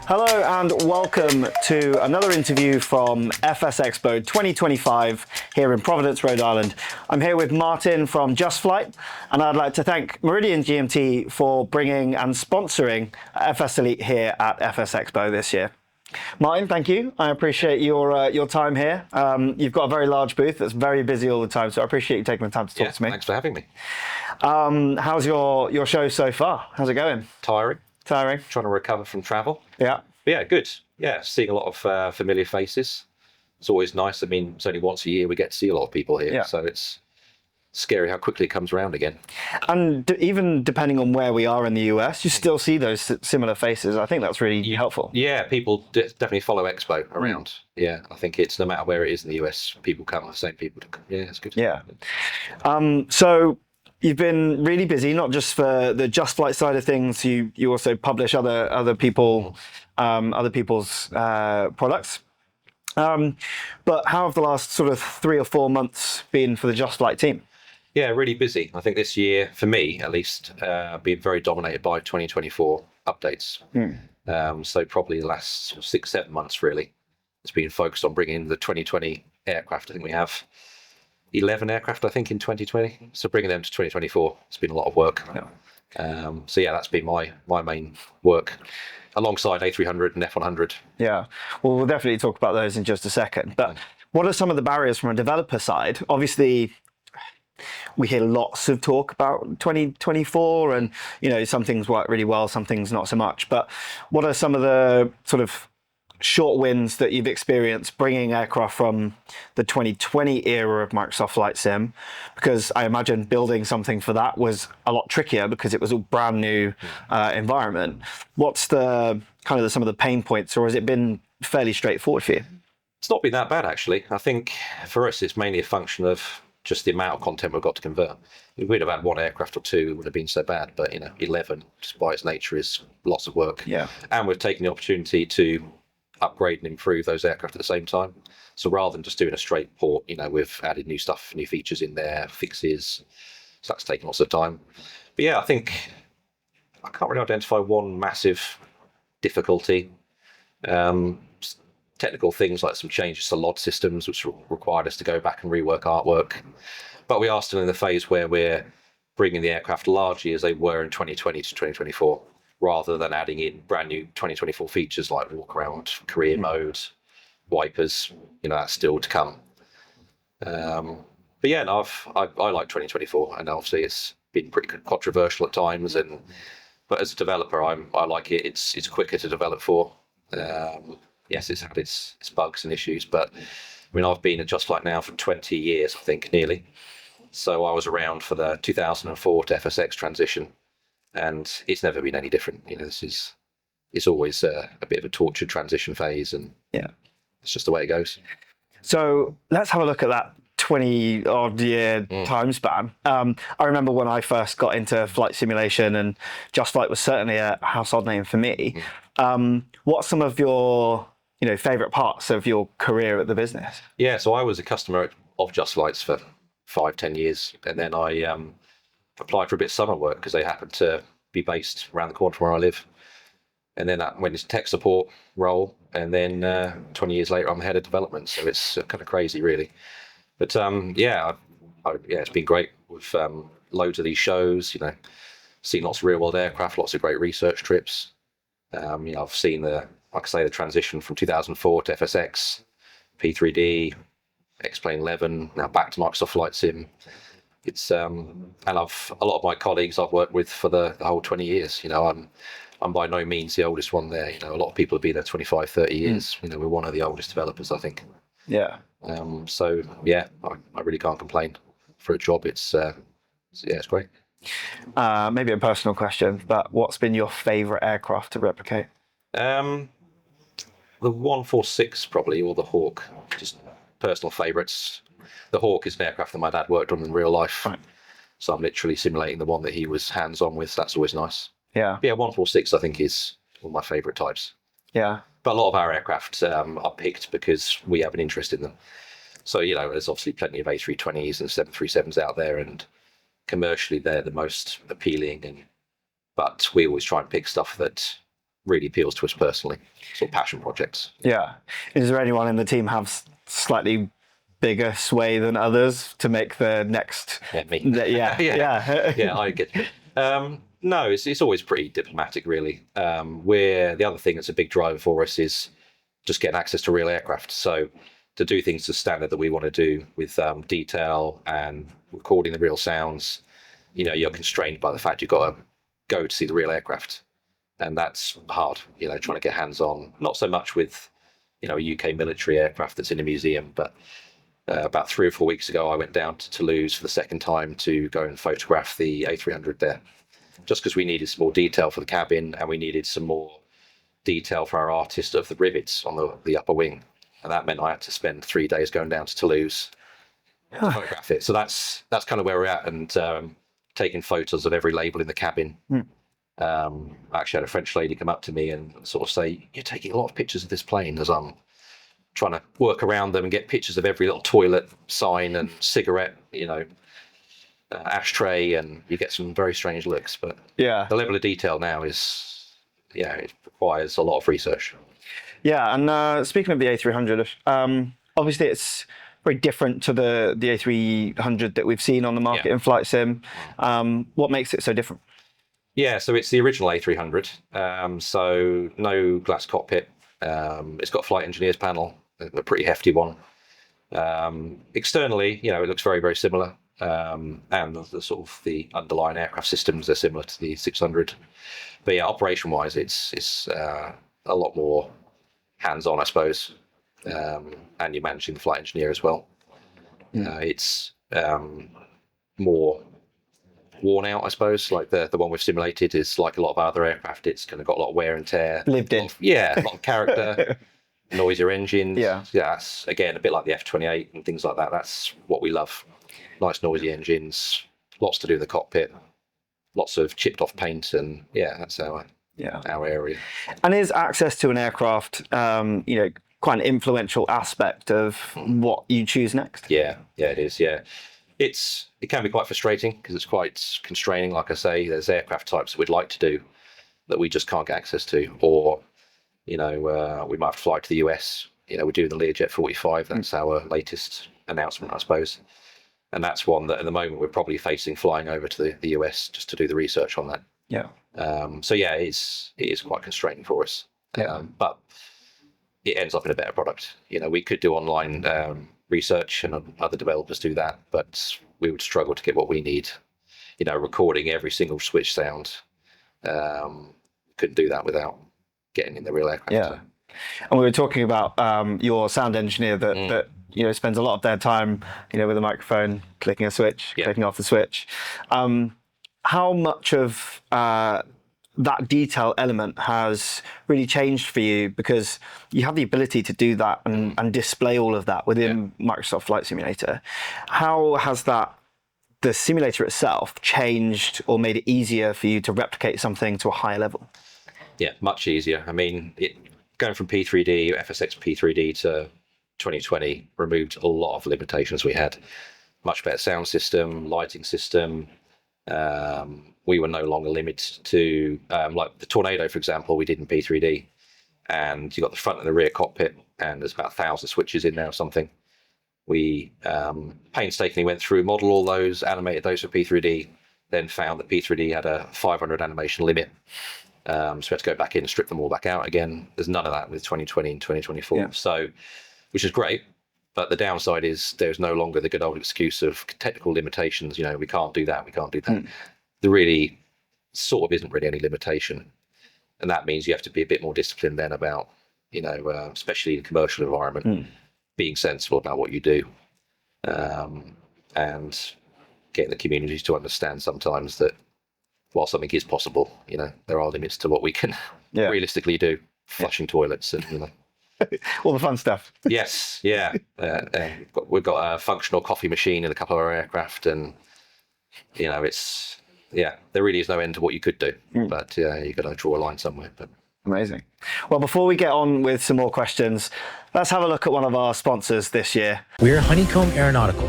Hello and welcome to another interview from FS Expo 2025 here in Providence, Rhode Island. I'm here with Martyn from Just Flight, and I'd like to thank Meridian GMT for bringing and sponsoring FS Elite here at FS Expo this year. Martyn, thank you. I appreciate your time here. You've got a very large booth that's very busy all the time, so I appreciate you taking the time to talk to me. Thanks for having me. How's your show so far? How's it going? Tiring. Tiring. Trying to recover from travel. Yeah. But yeah, good. Yeah, seeing a lot of familiar faces. It's always nice. I mean, it's only once a year we get to see a lot of people here, so it's scary how quickly it comes around again. And even depending on where we are in the US, you still see those similar faces. I think that's really helpful. Yeah, people definitely follow Expo around. Yeah, I think it's no matter where it is in the US, people come, the same people. Yeah, it's good. Yeah. So you've been really busy, not just for the Just Flight side of things. You also publish other people's products. But how have the last sort of 3 or 4 months been for the Just Flight team? Yeah, really busy. I think this year, for me at least, been very dominated by 2024 updates. So probably the last 6-7 months really, it's been focused on bringing the 2020 aircraft. I think we have 11 aircraft, I think, in 2020. So bringing them to 2024, it's been a lot of work. Yeah. So yeah, that's been my main work, alongside A300 and F100. Yeah, well, we'll definitely talk about those in just a second. But what are some of the barriers from a developer side? Obviously, we hear lots of talk about 2024, and some things work really well, some things not so much. But what are some of the sort of short wins that you've experienced bringing aircraft from the 2020 era of Microsoft Flight Sim? Because I imagine building something for that was a lot trickier because it was a brand new environment. What's the kind of some of the pain points, or has it been fairly straightforward for you? It's not been that bad, actually. I think for us, it's mainly a function of just the amount of content we've got to convert. If we'd have had 1 aircraft or 2, it wouldn't have been so bad. But 11, just by its nature, is lots of work. Yeah. And we've taken the opportunity to upgrade and improve those aircraft at the same time. So rather than just doing a straight port, we've added new stuff, new features in there, fixes. So that's taken lots of time. But yeah, I think I can't really identify one massive difficulty. Technical things like some changes to LOD systems, which required us to go back and rework artwork. But we are still in the phase where we're bringing the aircraft largely as they were in 2020 to 2024, rather than adding in brand new 2024 features like walk around, career mode, wipers. That's still to come. But yeah, no, I like 2024, and obviously it's been pretty controversial at times. But as a developer, I like it. It's quicker to develop for. Yes, it's had its bugs and issues, but I've been at Just Flight now for 20 years, I think, nearly. So I was around for the 2004 to FSX transition, and it's never been any different. It's always a bit of a tortured transition phase, and it's just the way it goes. So let's have a look at that 20-odd year time span. I remember when I first got into flight simulation, and Just Flight was certainly a household name for me. What's some of your favorite parts of your career at the business? Yeah, so I was a customer of Just Flight's for 5-10 years, and then I applied for a bit of summer work because they happened to be based around the corner from where I live. And then that went into tech support role, and then 20 years later I'm head of development, so it's kind of crazy really. But it's been great with loads of these shows, seen lots of real world aircraft, lots of great research trips. I've seen the transition from 2004 to FSX, P3D, XPlane 11, now back to Microsoft Flight Sim. It's and a lot of my colleagues I've worked with for the whole 20 years. I'm by no means the oldest one there. A lot of people have been there 25, 30 years. We're one of the oldest developers, I think. Yeah. So yeah, I really can't complain. For a job, it's great. Maybe a personal question, but what's been your favorite aircraft to replicate? The 146 probably, or the Hawk, just personal favourites. The Hawk is an aircraft that my dad worked on in real life. Right. So I'm literally simulating the one that he was hands-on with. That's always nice. Yeah. Yeah, 146 I think is one of my favourite types. Yeah. But a lot of our aircraft are picked because we have an interest in them. So, there's obviously plenty of A320s and 737s out there, and commercially they're the most appealing. But we always try and pick stuff that really appeals to us personally, sort of passion projects. Yeah. Is there anyone in the team have slightly bigger sway than others to make the next? Yeah, me. Yeah, yeah. Yeah, I get. No, it's always pretty diplomatic, really. Where the other thing that's a big driver for us is just getting access to real aircraft. So to do things to standard that we want to do with detail and recording the real sounds, you're constrained by the fact you've got to go to see the real aircraft, and that's hard. Trying to get hands on. Not so much with a UK military aircraft that's in a museum, but about 3 or 4 weeks ago, I went down to Toulouse for the second time to go and photograph the A300 there, just because we needed some more detail for the cabin, and we needed some more detail for our artist of the rivets on the upper wing. And that meant I had to spend 3 days going down to Toulouse to photograph it. So that's kind of where we're at, and taking photos of every label in the cabin. I actually had a French lady come up to me and sort of say, "You're taking a lot of pictures of this plane," as I'm trying to work around them and get pictures of every little toilet sign and cigarette, ashtray, and you get some very strange looks. But Yeah. the level of detail now is, it requires a lot of research. Yeah, and speaking of the A300, obviously it's very different to the A300 that we've seen on the market in flight sim. What makes it so different? Yeah, so it's the original A300. So no glass cockpit. It's got a flight engineer's panel, a pretty hefty one. Externally, it looks very, very similar. And the sort of the underlying aircraft systems are similar to the 600. But yeah, operation-wise, it's a lot more hands-on, I suppose. And you're managing the flight engineer as well. It's more worn out, I suppose. Like the one we've simulated is like a lot of other aircraft. It's kind of got a lot of wear and tear. Lived in. A lot of character, noisier engines. Yeah. That's, again, a bit like the F-28 and things like that. That's what we love. Nice noisy engines, lots to do in the cockpit, lots of chipped off paint, and that's our area. And is access to an aircraft, quite an influential aspect of what you choose next? Yeah, it is. Yeah, it can be quite frustrating because it's quite constraining. Like I say, there's aircraft types that we'd like to do that we just can't get access to, or we might have to fly to the US. We're doing the Learjet 45. That's our latest announcement, I suppose. And that's one that at the moment we're probably facing flying over to the US just to do the research on that. Yeah. It is quite constraining for us. But it ends up in a better product. We could do online research, and other developers do that, but we would struggle to get what we need. Recording every single switch sound. Couldn't do that without getting in the real aircraft. Yeah. And we were talking about your sound engineer that spends a lot of their time, with a microphone, clicking a switch, clicking off the switch. How much of that detail element has really changed for you, because you have the ability to do that and display all of that within Microsoft Flight Simulator? How has the simulator itself changed or made it easier for you to replicate something to a higher level? Yeah, much easier. I mean, going from P3D, FSX P3D to 2020 removed a lot of limitations we had. Much better sound system, lighting system. We were no longer limited to, like the Tornado, for example, we did in P3D. And you got the front and the rear cockpit, and there's about 1,000 switches in there or something. We painstakingly went through, modeled all those, animated those for P3D, then found that P3D had a 500 animation limit. So we had to go back in and strip them all back out again. There's none of that with 2020 and 2024. Yeah. So, which is great. But the downside is there's no longer the good old excuse of technical limitations. We can't do that. We can't do that. There really sort of isn't really any limitation. And that means you have to be a bit more disciplined then about, especially in a commercial environment, being sensible about what you do. And getting the communities to understand sometimes that while something is possible, there are limits to what we can realistically do. Flushing toilets and, all the fun stuff. Yes, yeah. We've got a functional coffee machine in a couple of our aircraft, and there really is no end to what you could do. But you've got to draw a line somewhere. But amazing. Well, before we get on with some more questions, let's have a look at one of our sponsors this year. We're Honeycomb Aeronautical.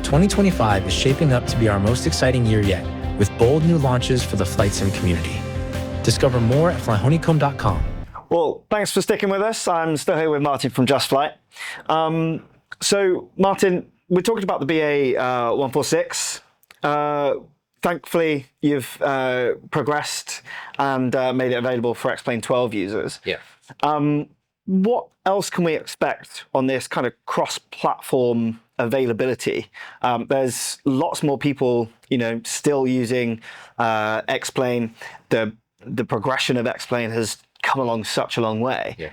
2025 is shaping up to be our most exciting year yet, with bold new launches for the flight sim community. Discover more at flyhoneycomb.com. Well, thanks for sticking with us. I'm still here with Martyn from Just Flight. So, Martyn, we're talking about the BA 146. Thankfully, you've progressed and made it available for XPlane 12 users. Yeah. What else can we expect on this kind of cross-platform availability? There's lots more people, still using XPlane. The progression of XPlane has come along such a long way. Yeah.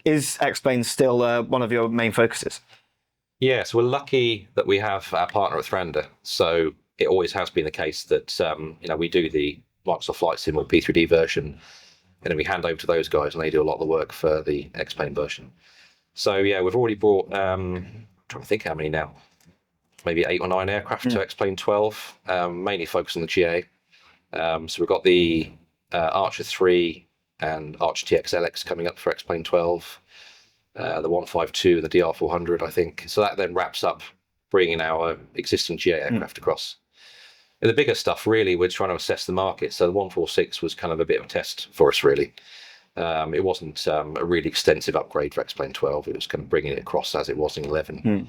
Is XPlane still one of your main focuses? Yeah, so we're lucky that we have our partner at Thranda. So it always has been the case that we do the Microsoft Flight Sim or P3D version, and then we hand over to those guys, and they do a lot of the work for the XPlane version. So yeah, we've already brought I'm trying to think how many now, maybe 8 or 9 aircraft to XPlane 12, mainly focused on the GA. So we've got the Archer 3 and Archer TX LX coming up for XPlane 12. The 152 and the DR400, I think. So that then wraps up bringing our existing GA aircraft across. And the bigger stuff, really, we're trying to assess the market. So the 146 was kind of a bit of a test for us, really. It wasn't a really extensive upgrade for XPlane 12. It was kind of bringing it across as it was in 11.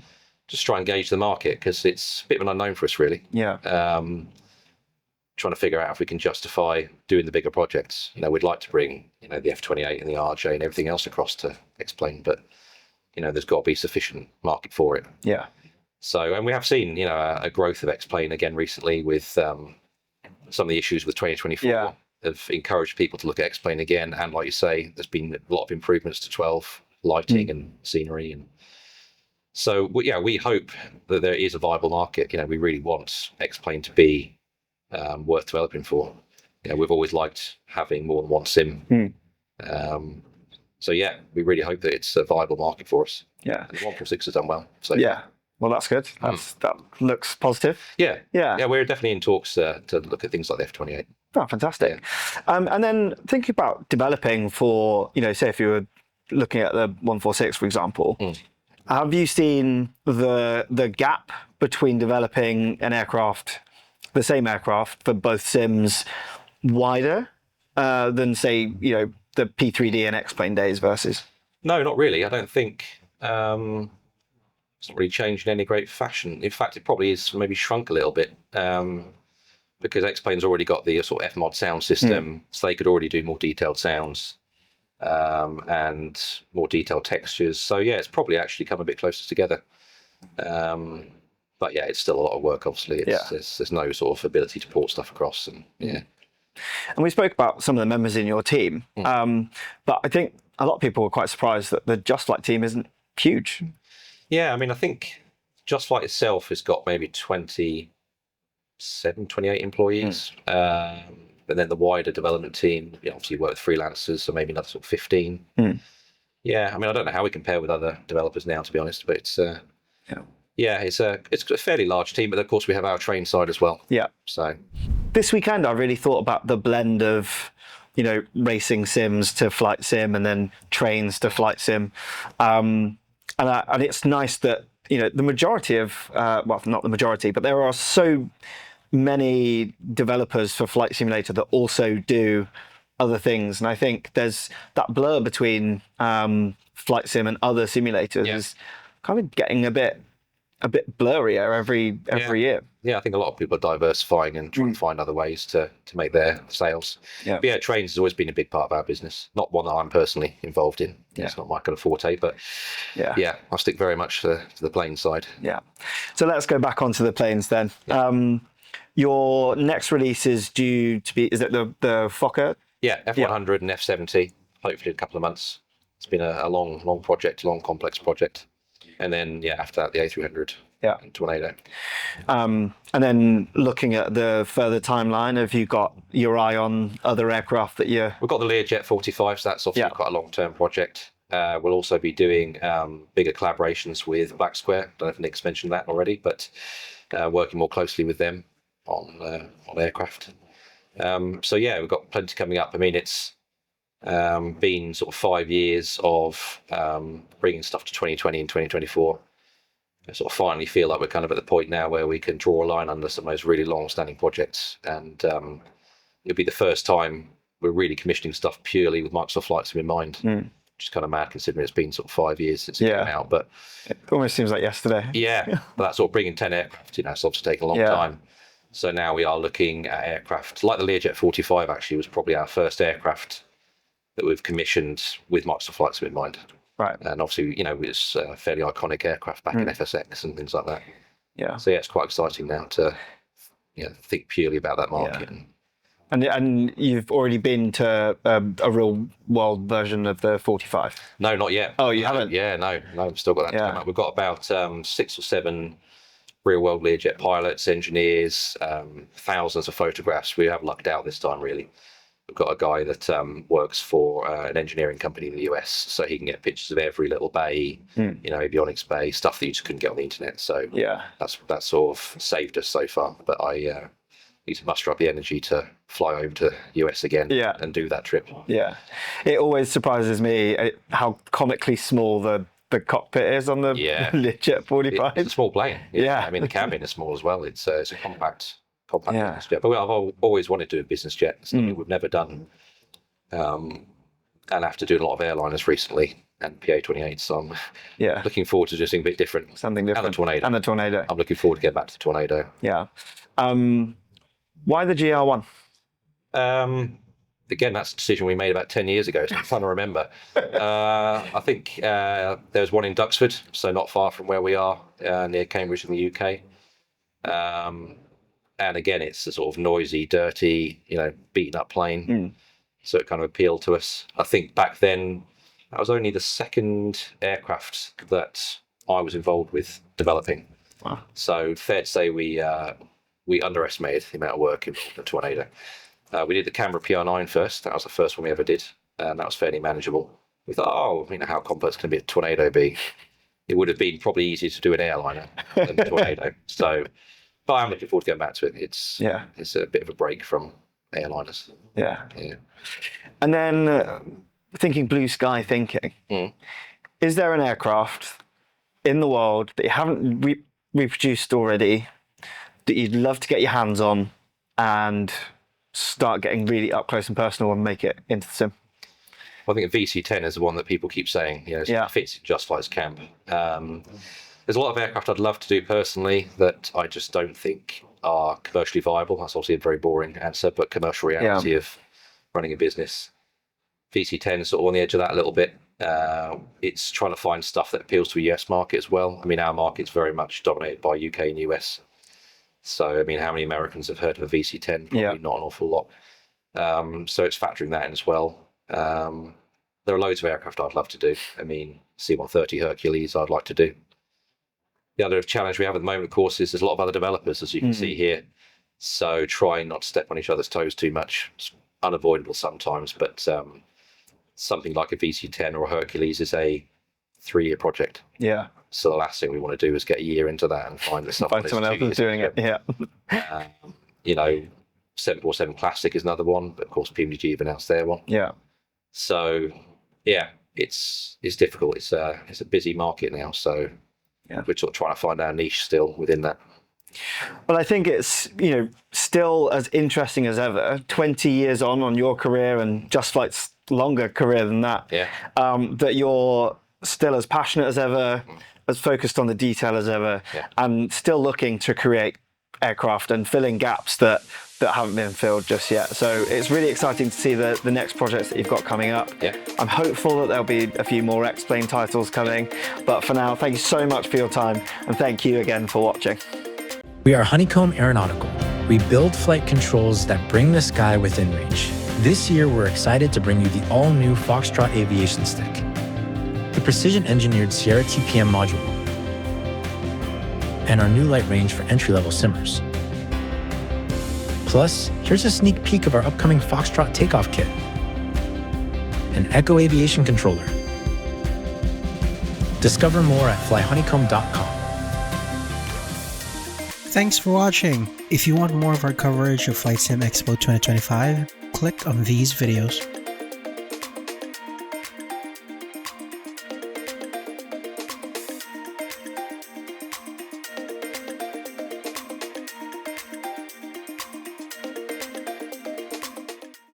Just try and gauge the market, because it's a bit of an unknown for us, really. Yeah. Trying to figure out if we can justify doing the bigger projects. We'd like to bring, the F28 and the RJ and everything else across to XPlane, but, there's got to be sufficient market for it. Yeah. So, and we have seen, a growth of XPlane again recently with some of the issues with 2024 have encouraged people to look at XPlane again. And like you say, there's been a lot of improvements to 12 lighting and scenery. And so, we hope that there is a viable market. We really want XPlane to be worth developing for. We've always liked having more than one sim. So yeah, we really hope that it's a viable market for us. Yeah. And the 146 has done well. So yeah. Well, that's good. That looks positive. Yeah. Yeah. Yeah, we're definitely in talks to look at things like the F28. Oh, fantastic. Yeah. And then thinking about developing for, say if you were looking at the 146, for example, have you seen the gap between developing an aircraft, the same aircraft for both sims, wider than, say, the P3D and XPlane days versus? No, not really. I don't think it's not really changed in any great fashion. In fact, it probably is maybe shrunk a little bit because XPlane's already got the sort of FMOD sound system, so they could already do more detailed sounds and more detailed textures. So yeah, it's probably actually come a bit closer together. But yeah, it's still a lot of work, obviously. There's no sort of ability to port stuff across. And And we spoke about some of the members in your team, but I think a lot of people were quite surprised that the Just Flight team isn't huge. Yeah, I mean, I think Just Flight itself has got maybe 28 employees. But then the wider development team, obviously work with freelancers, so maybe another sort of 15. Yeah, I mean, I don't know how we compare with other developers now, to be honest, but it's it's a fairly large team, but of course we have our train side as well. Yeah. So this weekend I really thought about the blend of, racing sims to flight sim and then trains to flight sim. And it's nice that, the majority of, well, not the majority, but there are so many developers for Flight Simulator that also do other things. And I think there's that blur between flight sim and other simulators is kind of getting a bit blurrier every year. Yeah, I think a lot of people are diversifying and trying to find other ways to make their sales. Yeah. But yeah, trains has always been a big part of our business. Not one that I'm personally involved in. Yeah. It's not my kind of forte, but yeah, I stick very much to the plane side. Yeah. So let's go back onto the planes then. Yeah. Your next release is due to be, is it the Fokker? Yeah, F100 and F70, hopefully in a couple of months. It's been a long project, long complex project. And then, after that, the A300 and Tornado. And then looking at the further timeline, have you got your eye on other aircraft that you're... We've got the Learjet 45, so that's obviously quite a long-term project. We'll also be doing bigger collaborations with Black Square. I don't know if Nick's mentioned that already, but working more closely with them on aircraft. So, we've got plenty coming up. I mean, it's been sort of 5 years of bringing stuff to 2020 and 2024. I sort of finally feel like we're kind of at the point now where we can draw a line under some of those really long-standing projects, and it'll be the first time we're really commissioning stuff purely with Microsoft Flight Sim in mind, which is kind of mad considering it's been sort of 5 years since it came out. But it almost seems like yesterday. yeah, but that's sort of bringing 10 aircraft, it's obviously taken a long time. So now we are looking at aircraft like the Learjet 45 actually was probably our first aircraft that we've commissioned with Microsoft Flight Sim in mind. Right. And obviously, it was a fairly iconic aircraft back in FSX and things like that. Yeah. So it's quite exciting now to think purely about that market. And you've already been to a real world version of the 45? No, not yet. Oh, you haven't? Yeah, no, we've still got that to come up. We've got about 6 or 7 real world Learjet pilots, engineers, thousands of photographs. We have lucked out this time, really. We've got a guy that works for an engineering company in the US, so he can get pictures of every little bay, avionics bay, stuff that you just couldn't get on the internet. So that's sort of saved us so far. But I need to muster up the energy to fly over to US again and do that trip. Yeah. It always surprises me how comically small the cockpit is on the Learjet 45. It's a small plane. Yeah. I mean, the cabin is small as well. It's a compact business jet. But I've always wanted to do a business jet. It's something we've never done. And after doing a lot of airliners recently and PA-28, so I'm looking forward to doing something a bit different. Something different. And the Tornado. I'm looking forward to getting back to the Tornado. Yeah. Why the GR1? Again, that's a decision we made about 10 years ago, so I'm trying to remember. I think there was one in Duxford, so not far from where we are, near Cambridge in the UK. And again, it's a sort of noisy, dirty, beaten up plane. So it kind of appealed to us. I think back then, that was only the second aircraft that I was involved with developing. Wow. So fair to say we underestimated the amount of work involved in the Tornado. We did the Canberra PR9 first. That was the first one we ever did, and that was fairly manageable. We thought, how complex can a Tornado be? It would have been probably easier to do an airliner than a Tornado. So, but I'm looking forward to getting back to it. It's a bit of a break from airliners. Yeah. And then thinking blue sky thinking, is there an aircraft in the world that you haven't reproduced already that you'd love to get your hands on and start getting really up close and personal and make it into the sim? Well, I think a VC10 is the one that people keep saying, it fits in Just Flight's camp. There's a lot of aircraft I'd love to do personally that I just don't think are commercially viable. That's obviously a very boring answer, but commercial reality of running a business. VC10 is sort of on the edge of that a little bit. It's trying to find stuff that appeals to a US market as well. I mean, our market's very much dominated by UK and US. So, I mean, how many Americans have heard of a VC10? Probably not an awful lot. So it's factoring that in as well. There are loads of aircraft I'd love to do. I mean, C-130 Hercules I'd like to do. The other challenge we have at the moment, of course, is there's a lot of other developers, as you can see here. So trying not to step on each other's toes too much. It's unavoidable sometimes, but something like a VC10 or a Hercules is a 3-year project. Yeah. So the last thing we want to do is get a year into that and find this stuff. Find someone else who's doing it. Yeah. 747 Classic is another one, but of course PMDG have announced their one. Yeah. So it's difficult. It's a busy market now. So we're sort of trying to find our niche still within that. Well, I think it's still as interesting as ever. 20 years on your career and Just Flight's longer career than that. Yeah. That you're still as passionate as ever, as focused on the detail as ever, and still looking to create aircraft and fill in gaps that haven't been filled just yet. So it's really exciting to see the next projects that you've got coming up. Yeah. I'm hopeful that there'll be a few more XPlane titles coming. But for now, thank you so much for your time, and thank you again for watching. We are Honeycomb Aeronautical. We build flight controls that bring the sky within reach. This year, we're excited to bring you the all-new Foxtrot Aviation Stick, the precision-engineered Sierra TPM module, and our new light range for entry-level simmers. Plus, here's a sneak peek of our upcoming Foxtrot takeoff kit, an Echo Aviation controller. Discover more at flyhoneycomb.com. Thanks for watching. If you want more of our coverage of Flight Sim Expo 2025, click on these videos.